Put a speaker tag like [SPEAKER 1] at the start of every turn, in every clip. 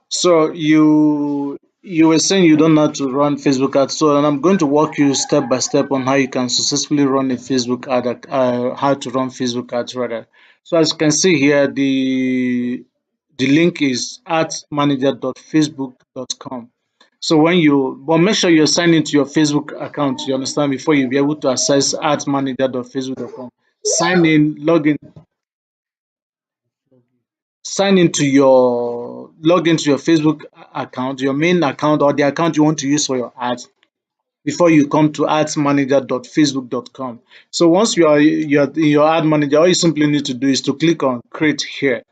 [SPEAKER 1] So you were saying you don't know how to run Facebook ads. So and I'm going to walk you step by step on how you can successfully run a Facebook ad, how to run Facebook ads rather. So as you can see here, the link is at manager.facebook.com. So but make sure you're signed into your Facebook account, you understand, before you'll be able to access at manager.facebook.com. Sign in, log in, log into your Facebook account, your main account or the account you want to use for your ads before you come to adsmanager.facebook.com. So once you're in your ad manager, all you simply need to do is to click on create here.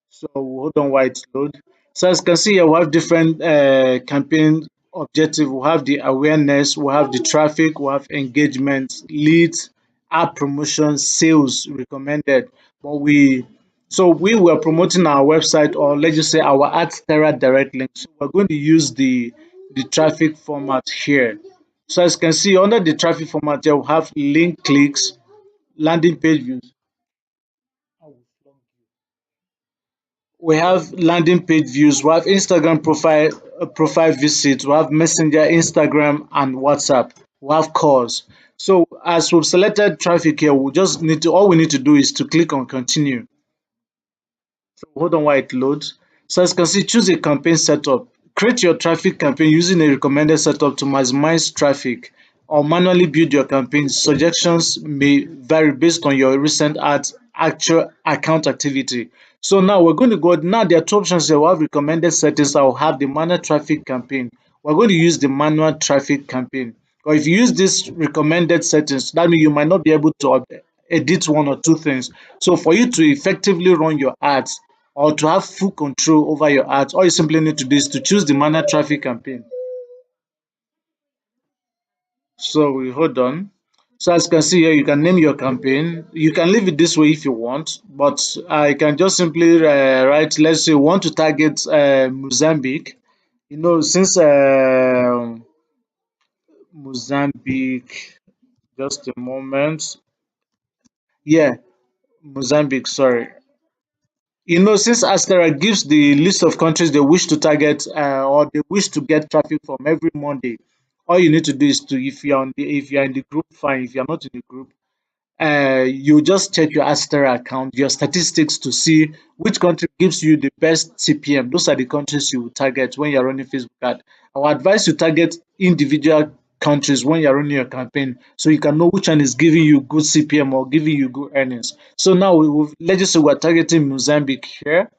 [SPEAKER 1] So hold on while it's load. So as you can see here, we have different campaign objective. We have the awareness, we have the traffic, we have engagement, leads, app promotion, sales recommended. But we were promoting our website, or let's just say our AdStara direct link. So we're going to use the traffic format here. So as you can see under the traffic format here, we have link clicks, landing page views. We have landing page views, we have Instagram profile visits, we have Messenger, Instagram, and WhatsApp. We have calls. So as we've selected traffic here, we just need to all we need to do is to click on continue. So hold on while it loads. So as you can see, choose a campaign setup. Create your traffic campaign using a recommended setup to maximize traffic, or manually build your campaign. Suggestions may vary based on your recent ads actual account activity. So now we're going to go. Now there are two options here. We have recommended settings. I will have the manual traffic campaign. We're going to use the manual traffic campaign. Or if you use this recommended settings, that means you might not be able to edit one or two things. So for you to effectively run your ads or to have full control over your ads, all you simply need to do is to choose the manual traffic campaign. So we hold on. So as you can see here, you can name your campaign. You can leave it this way if you want, but I can just simply write, let's say, we want to target Mozambique. Since Mozambique, just a moment. Yeah, Mozambique, sorry. Since Astera gives the list of countries they wish to target or they wish to get traffic from every Monday, all you need to do is to, if you're in the group, fine. If you're not in the group, you just check your Astera account, your statistics to see which country gives you the best CPM. Those are the countries you will target when you're running Facebook ad. I would advise you target individual countries when you're running your campaign so you can know which one is giving you good CPM or giving you good earnings. So now let's just say we're targeting Mozambique here.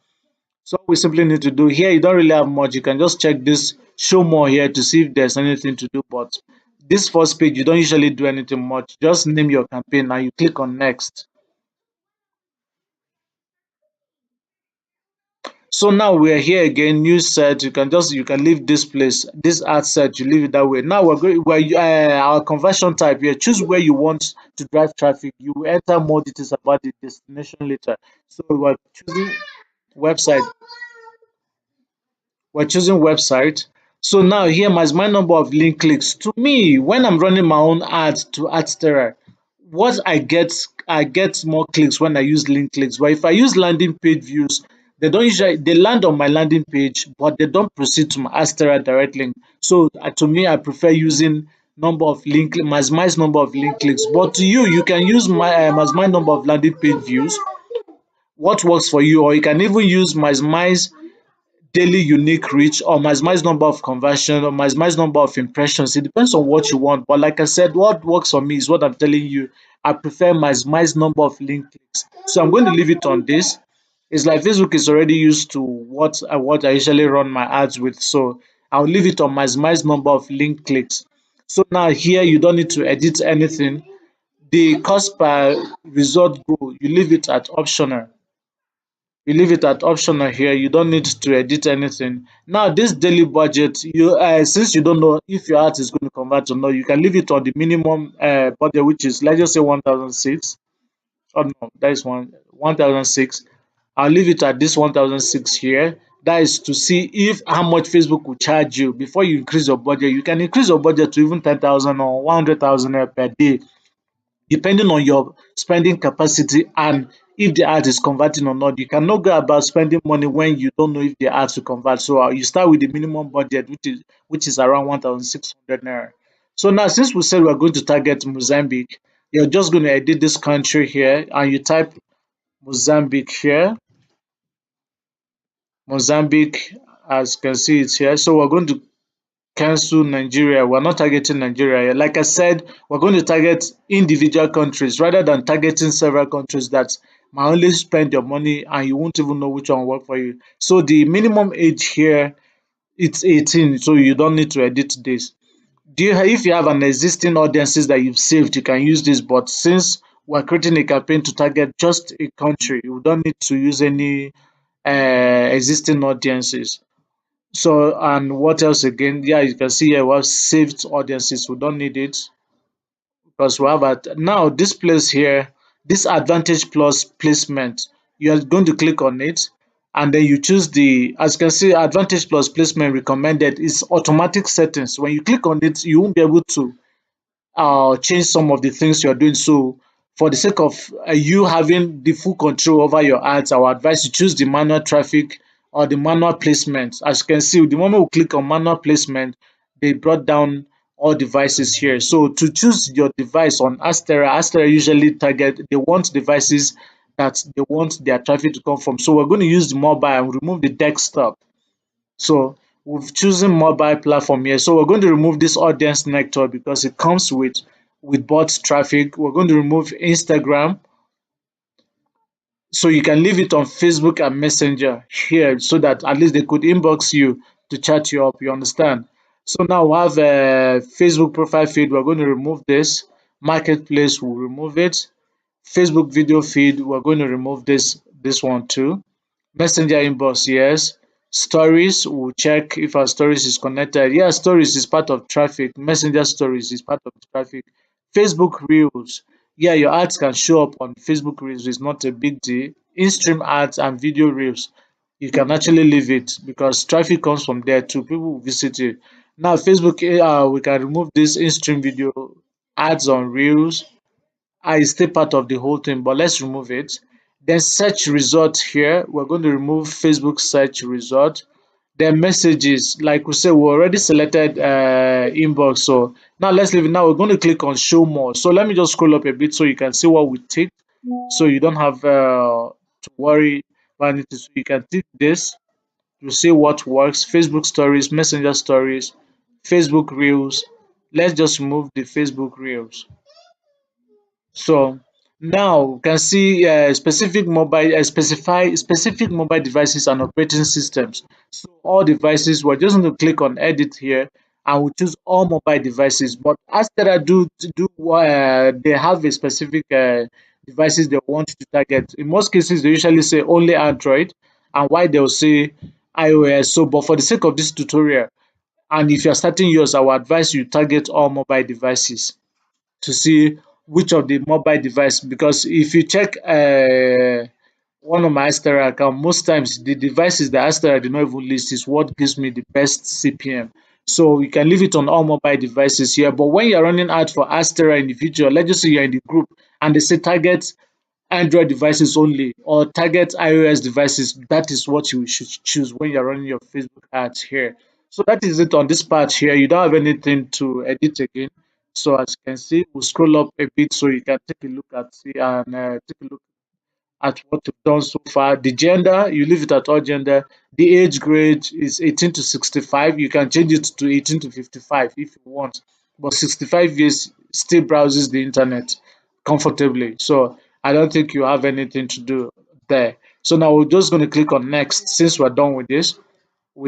[SPEAKER 1] So we simply need to do here, you don't really have much. You can just check this show more here to see if there's anything to do. But this first page, you don't usually do anything much. Just name your campaign and you click on next. So now we're here again, new set. You can leave this place, this ad set, you leave it that way. Now our conversion type here. Choose where you want to drive traffic. You will enter more details about the destination later. So we're choosing website. We're choosing website. So now here is my number of link clicks. To me, when I'm running my own ads to AdStara, what I get more clicks when I use link clicks. But if I use landing page views, they land on my landing page, but they don't proceed to my AdStara direct link. So to me, I prefer using maximize number of link clicks. But to you, you can use maximize number of landing page views. What works for you, or you can even use maximize daily unique reach or maximize number of conversion or maximize number of impressions. It depends on what you want. But like I said, what works for me is what I'm telling you. I prefer maximize number of link clicks. So I'm going to leave it on this. It's like Facebook is already used to what I usually run my ads with. So I'll leave it on maximize number of link clicks. So now here you don't need to edit anything. The cost per result goal, you leave it at optional. Here. You don't need to edit anything. Now this daily budget, since you don't know if your art is going to convert or not, you can leave it on the minimum budget, which is, let's just say, 1006. Oh no, that is 1006. I'll leave it at this 1006 here. That is to see if how much Facebook will charge you before you increase your budget. You can increase your budget to even 10,000 or 100,000 per day, depending on your spending capacity and if the ad is converting or not. You cannot go about spending money when you don't know if the ads will convert. So you start with the minimum budget, which is around 1,600 naira. So now, since we said we're going to target Mozambique, you're just going to edit this country here, and you type Mozambique here. Mozambique, as you can see, it's here. So we're going to cancel Nigeria. We're not targeting Nigeria here. Like I said, we're going to target individual countries rather than targeting several countries that might only spend your money and you won't even know which one will work for you. So the minimum age here, it's 18, so you don't need to edit this. If you have an existing audiences that you've saved, you can use this. But since we're creating a campaign to target just a country, you don't need to use any existing audiences. So, and what else again? Yeah, you can see here we have saved audiences. We don't need it because we have now this place here, this Advantage Plus placement. You are going to click on it, and then you choose the, as you can see, Advantage Plus placement recommended is automatic settings. When you click on it, you won't be able to change some of the things you're doing. So, for the sake of you having the full control over your ads, I would advise you choose the manual traffic or the manual placement. As you can see, the moment we click on manual placement, they brought down all devices here. So, to choose your device on Astera, Astera usually target, they want devices that they want their traffic to come from. So, we're going to use the mobile and remove the desktop. So we've chosen mobile platform here. So we're going to remove this audience nectar because it comes with bot traffic. We're going to remove Instagram. So you can leave it on Facebook and Messenger here so that at least they could inbox you to chat you up. You understand? So now we have a Facebook profile feed. We're going to remove this. Marketplace, we'll remove it. Facebook video feed, we're going to remove this one too. Messenger inbox, yes. Stories, we'll check if our stories is connected. Yeah, stories is part of traffic. Messenger stories is part of traffic. Facebook Reels, yeah, your ads can show up on Facebook Reels. It's not a big deal. In-stream ads and video reels, you can actually leave it because traffic comes from there too. People will visit it. Now, Facebook, we can remove this in-stream video ads on Reels. Is still part of the whole thing, but let's remove it. Then search result here, we're going to remove Facebook search result. Then messages, like we said, we already selected inbox. So now let's leave it. Now we're going to click on show more. So let me just scroll up a bit so you can see what we tick. So you don't have to worry about it. So you can tick this to see what works. Facebook stories, Messenger stories, Facebook reels. Let's just remove the Facebook reels. So now we can see specify specific mobile devices and operating systems. So all devices, we're just going to click on edit here and we choose all mobile devices. But as that they have a specific devices they want to target. In most cases, they usually say only Android, and why they'll say iOS. So, but for the sake of this tutorial, and if you're starting yours, I will advise you target all mobile devices to see which of the mobile device, because if you check one of my Astera account, most times the devices that Astera did not even list is what gives me the best CPM. So you can leave it on all mobile devices here. But when you're running ads for Astera in the future, let's just say you're in the group and they say target Android devices only or target iOS devices, that is what you should choose when you're running your Facebook ads here. So that is it on this part here. You don't have anything to edit again. So as you can see, we'll scroll up a bit so you can take a look at see and take a look at what you've done so far. The gender, you leave it at all gender. The age grade is 18 to 65. You can change it to 18 to 55 if you want. But 65 years still browses the internet comfortably. So I don't think you have anything to do there. So now we're just going to click on next since we're done with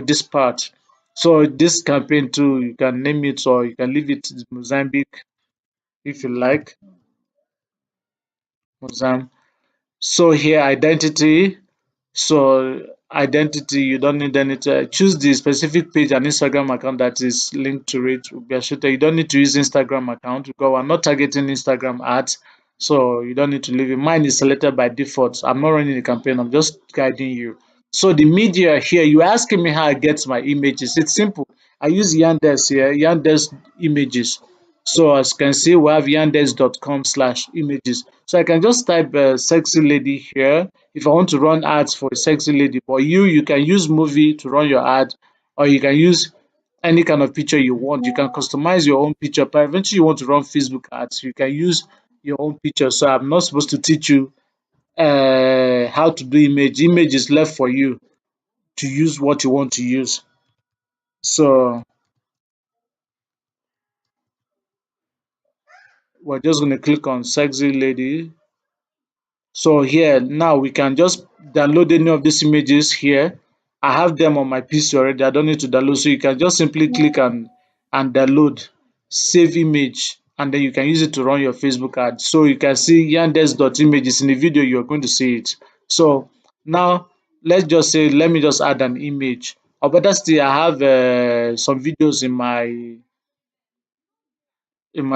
[SPEAKER 1] this part. So this campaign too, you can name it or you can leave it Mozambique if you like. Mozambique. So here identity. So identity, you don't need anything. Choose the specific page and Instagram account that is linked to it. You don't need to use Instagram account because we're not targeting Instagram ads. So you don't need to leave it. Mine is selected by default. I'm not running a campaign. I'm just guiding you. So the media here, you're asking me how I get my images. It's simple. I use Yandex here, Yandex images. So as you can see, we have yandex.com/images. So I can just type sexy lady here if I want to run ads for a sexy lady. But you can use movie to run your ad, or you can use any kind of picture you want. You can customize your own picture. But eventually you want to run Facebook ads, you can use your own picture. So I'm not supposed to teach you how to do image. Image is left for you to use what you want to use. So we're just going to click on sexy lady. So here now we can just download any of these images here. I have them on my PC already. I don't need to download. So you can just simply click and download, save image, and then you can use it to run your Facebook ad. So you can see yandex.images in the video. You're going to see it. So now let's just say, let me just add an image. Or better still, I have some videos in my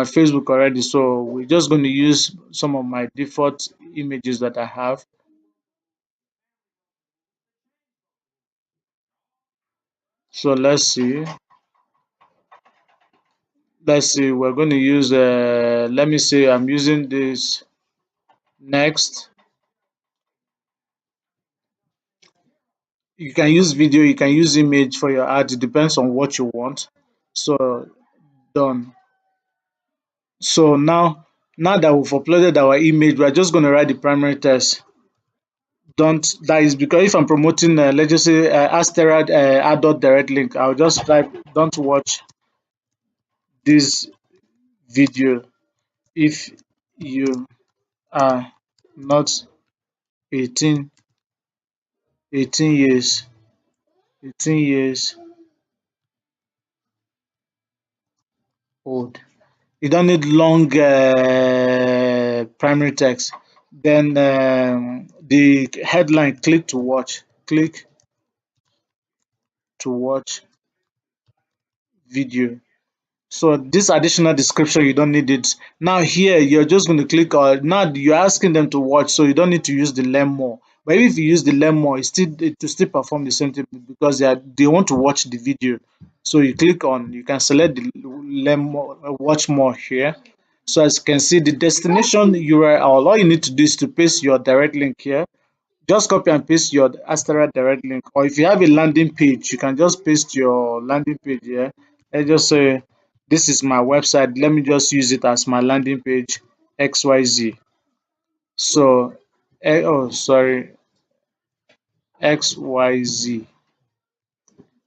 [SPEAKER 1] Facebook already. So we're just going to use some of my default images that I have. So let's see, we're going to use let me say I'm using this next. You can use video, you can use image for your ad. It depends on what you want. So done. So now that we've uploaded our image, we're just going to write the primary text. Don't That is because if I'm promoting let's just say Asterad adult direct link, I'll just type don't watch this video if you are not 18 18 years 18 years old. You don't need long primary text. Then the headline, click to watch video. So this additional description, you don't need it. Now here, you're just going to click on, now you're asking them to watch, so you don't need to use the learn more. But if you use the learn more, it will still perform the same thing because they want to watch the video. So you click on, you can select the learn more, watch more here. So as you can see, the destination URL, all you need to do is to paste your direct link here. Just copy and paste your Astera direct link, or if you have a landing page, you can just paste your landing page here. Let's just say this is my website. Let me just use it as my landing page XYZ. So, oh, sorry, XYZ.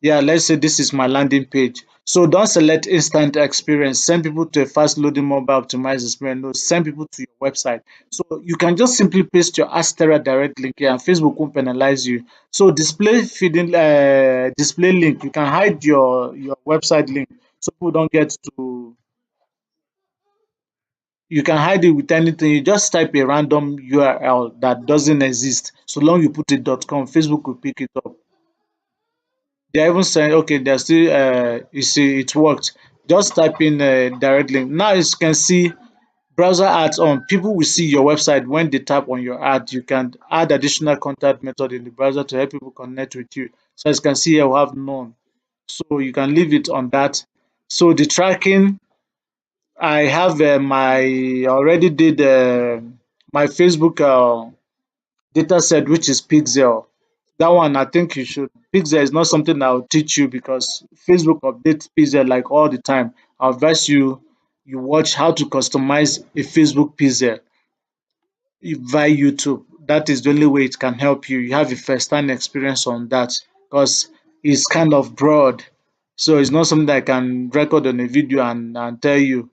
[SPEAKER 1] Yeah, let's say this is my landing page. So don't select instant experience. Send people to a fast loading mobile optimized experience. No, send people to your website. So you can just simply paste your Astera direct link here and Facebook won't penalize you. So display link. You can hide your website link so people don't get to. You can hide it with anything. You just type a random URL that doesn't exist. So long you put it .com, Facebook will pick it up. They're even saying, okay, they're still, you see, it worked. Just type in direct link. Now, as you can see, browser ads on. People will see your website when they tap on your ad. You can add additional contact method in the browser to help people connect with you. So, as you can see here, we have none. So, you can leave it on that. So, the tracking, I have already did my Facebook data set, which is Pixel. That one, I think you should. Pixel is not something I'll teach you because Facebook updates Pixel like all the time. I'll advise you watch how to customize a Facebook Pixel via YouTube. That is the only way it can help you. You have a first-hand experience on that because it's kind of broad. So it's not something that I can record on a video and tell you.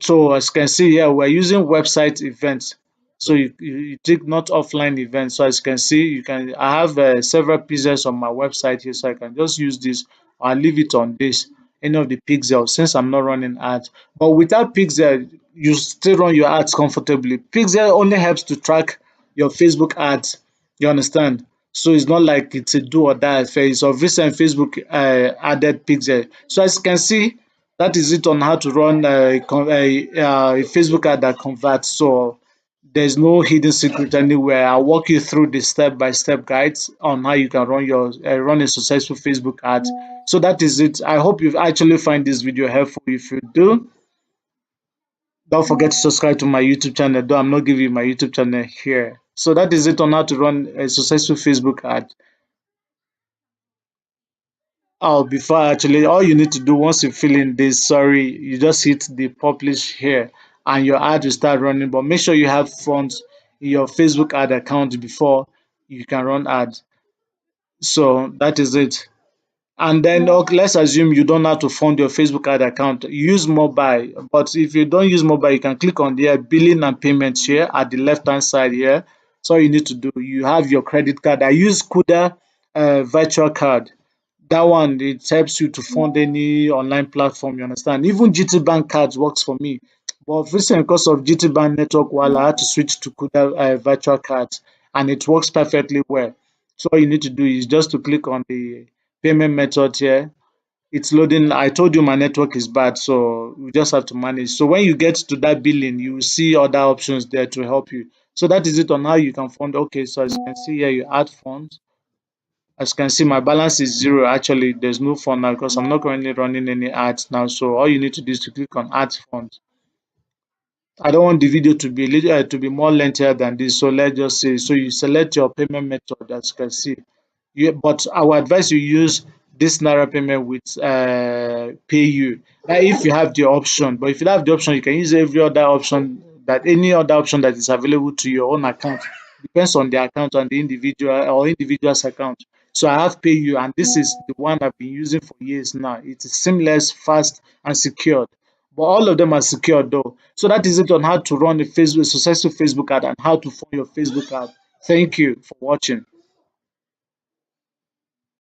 [SPEAKER 1] So as you can see here, we're using website events. So you take not offline events. So as you can see, I have several pixels on my website here, so I can just use this. I'll leave it on this, any of the pixels, since I'm not running ads. But without pixel, you still run your ads comfortably. Pixel only helps to track your Facebook ads. You understand? So it's not like it's a do or die affair. It's of recent Facebook added pixel. So as you can see, that is it on how to run a Facebook ad that converts. So there's no hidden secret anywhere. I'll walk you through the step-by-step guides on how you can run a successful Facebook ad. So that is it. I hope you actually find this video helpful. If you do, Don't forget to subscribe to my YouTube channel, though I'm not giving you my YouTube channel here. So that is it on how to run a successful Facebook ad. Oh, before actually, all you need to do once you fill in this, sorry, you just hit the publish here and your ad will start running. But make sure you have funds in your Facebook ad account before you can run ads. So that is it. And then okay, let's assume you don't have to fund your Facebook ad account. Use mobile. But if you don't use mobile, you can click on there, billing and payments here at the left hand side here. So all you need to do, you have your credit card. I use Kuda virtual card. That one it helps you to fund any online platform, you understand. Even GT Bank cards works for me. But recently, because of GT Bank network, while I had to switch to Kuda virtual cards, and it works perfectly well. So all you need to do is just to click on the payment method here. It's loading. I told you my network is bad, so we just have to manage. So when you get to that billing, you will see other options there to help you. So that is it on how you can fund. Okay, so as you can see here, you add funds. As you can see, my balance is zero. Actually, there's no fund now because I'm not currently running any ads now. So all you need to do is to click on add funds. I don't want the video to be to be more lengthier than this. So let's just say, so you select your payment method as you can see. But I would advise you use this Naira payment with PayU. If you have the option, but if you don't have the option, you can use every other option any other option that is available to your own account. Depends on the account and the individual or individual's account. So I have PayU, and this is the one I've been using for years now. It is seamless, fast, and secured. But all of them are secured though. So that is it on how to run a successful Facebook ad and how to fund your Facebook ad. Thank you for watching.